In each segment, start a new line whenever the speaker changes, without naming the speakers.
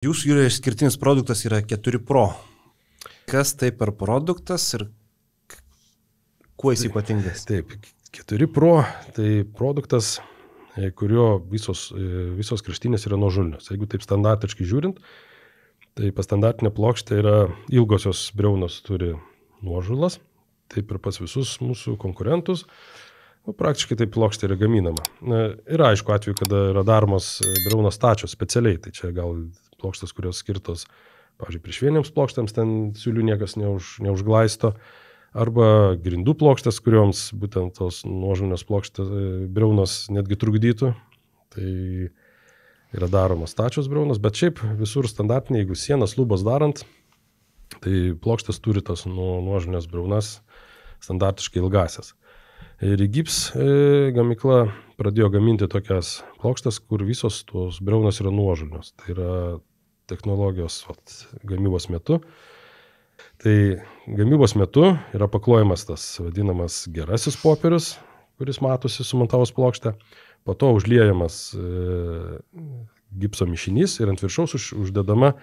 Jūsų yra išskirtinis produktas yra 4 Pro. Kas tai per produktas ir kuo jis ypatingas?
Taip, 4 Pro tai produktas, kurio visos kraštinės yra nuožulnios. Jeigu taip standartiškai žiūrint, tai standartinė plokštė yra ilgosios briaunos turi nuožulas, taip ir pas visus mūsų konkurentus. Praktiškai taip plokštė yra gaminama. Ir aišku atveju, kada yra daromos briaunos stačios specialiai, tai čia gal plokštės, kurios skirtos, pavyzdžiui, priešvieniams plokštėms, ten siūlių niekas neužglaisto, arba grindų plokštės, kurioms būtent tos nuožulnios plokštės briaunos netgi trukdytų. Tai yra daromos stačios briaunos, bet šiaip visur standartiniai, jeigu sienas lubas darant, tai plokštės turi tas nuožulnios briaunas standartiškai ilgasias. Ir Gips gamykla pradėjo gaminti tokias plokštės, kur visos tos briaunos yra nuožulnios. Tai yra technologijos gamybos metu. Tai gamybos metu yra paklojamas tas vadinamas gerasis popierius, kuris matosi sumontavus plokštę. Po to užliejamas gipso mišinys ir ant viršaus uždedamas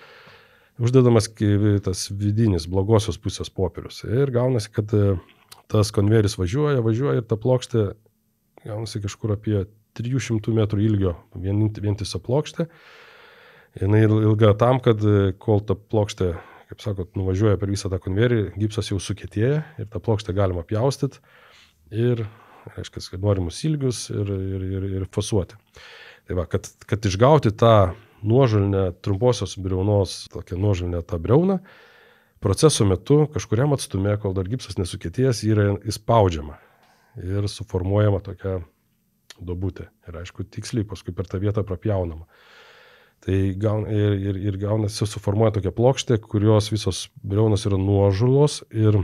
tas vidinis blogosios pusės popierius. Ir gaunasi, kad tas konvejeris važiuoja ir ta plokštė gaunasi kažkur apie 300 metrų ilgio vientisa plokštė. Jinai ilga tam, kad kol ta plokštė, kaip sakot, nuvažiuoja per visą tą konvejerį, gipsas jau sukietėja ir tą plokštę galima pjaustyti ir, reiškia, kad norimus ilgius ir fasuoti. Tai va, kad išgauti tą nuožulnę trumposios briaunos, tokią nuožulnę tą briauną, proceso metu kažkuriam atstume, kol dar gipsas nesukietėjęs, yra įspaudžiama ir suformuojama tokia duobutė. Ir aišku, tiksliai paskui per tą vietą prapjaunama. Tai gaunasi suformuoja tokia plokštė, kurios visos briaunos yra nuožulos ir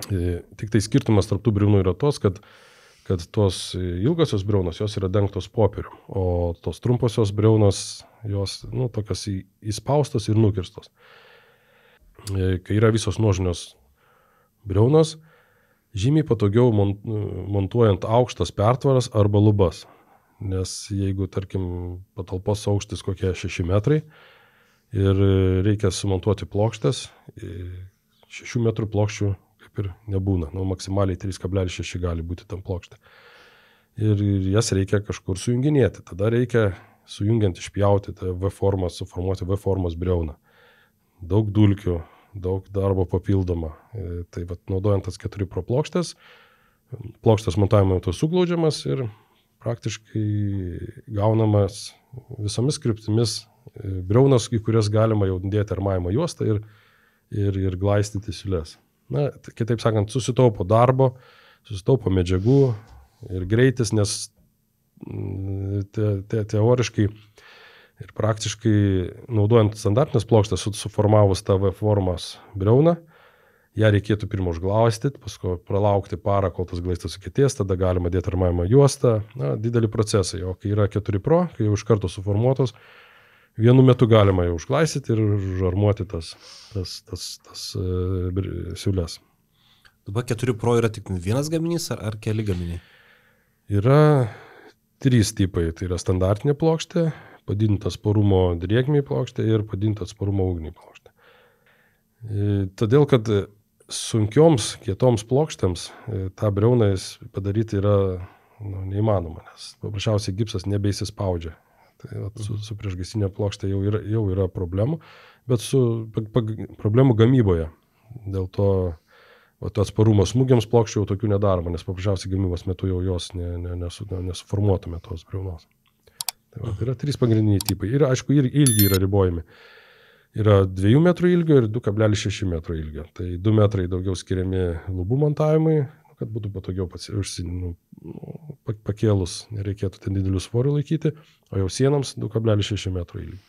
tik tai skirtumas tarp tų briaunų yra tos, kad tos ilgosios briaunos jos yra dengtos popieriu, o tos trumposios briaunos jos tokios įspaustos ir nukirstos. Kai yra visos nuožulnios briaunos, žymiai patogiau montuojant aukštas pertvaras arba lubas. Nes jeigu, tarkim, patalpos aukštis kokie 6 metrai ir reikia sumontuoti plokštės, 6 metrų plokščių kaip ir nebūna. Maksimaliai 3,6 gali būti tam plokštė. Ir jas reikia kažkur sujunginėti. Tada reikia sujungiant išpjauti tą V-formą, suformuoti V-formos briauną. Daug dulkių, daug darbo papildoma. Tai naudojant tas 4 Pro plokštės, plokštės montavimo metu suglaudžiamas ir praktiškai gaunamas visomis kryptimis briaunos, į kurias galima jau dėti armavimo juostą ir glaistyti siūles. Kitaip sakant, susitaupo darbo, susitaupo medžiagų ir greitis, nes teoriškai ir praktiškai naudojant standartinės plokštės suformavus tą V-formos briauną, ją reikėtų pirmą užglaistyti, paskui pralaukti parą, kol tas glaistas sukietės, tada galima dėti armavimo juostą. Didelį procesą. O kai yra 4 Pro, kai jau iš karto suformuotos, vienu metu galima jau užglaistyti ir žarmuoti tas siūles.
Dabar 4 Pro yra tik vienas gaminys ar keli gaminiai?
Yra 3 tipai. Tai yra standartinė plokštė, padidintas atsparumo drėgmei plokštė ir padidintas atsparumo ugniai plokštė. Todėl, kad sunkioms, kietoms plokštėms tą briauną padaryti yra neįmanoma, nes paprasčiausiai gipsas nebeįsispaudžia. Tai su priešgaisrinė plokštė jau yra problemų, bet su problemų gamyboje. Dėl to atsparumo smūgiams plokščių jau tokių nedaroma, nes paprasčiausiai gamybos metu jau jos nesuformuotume tos briaunos. Tai yra 3 pagrindiniai tipai. Ir aišku, ilgiai yra ribojami. Yra 2 metrų ilgio ir 2,6 metro ilgio. Tai 2 metrai daugiau skiriami lubų montavimui, kad būtų patogiau pakėlus, nereikėtų ten didelių svorių laikyti, o jau sienams 2,6 metro ilgio.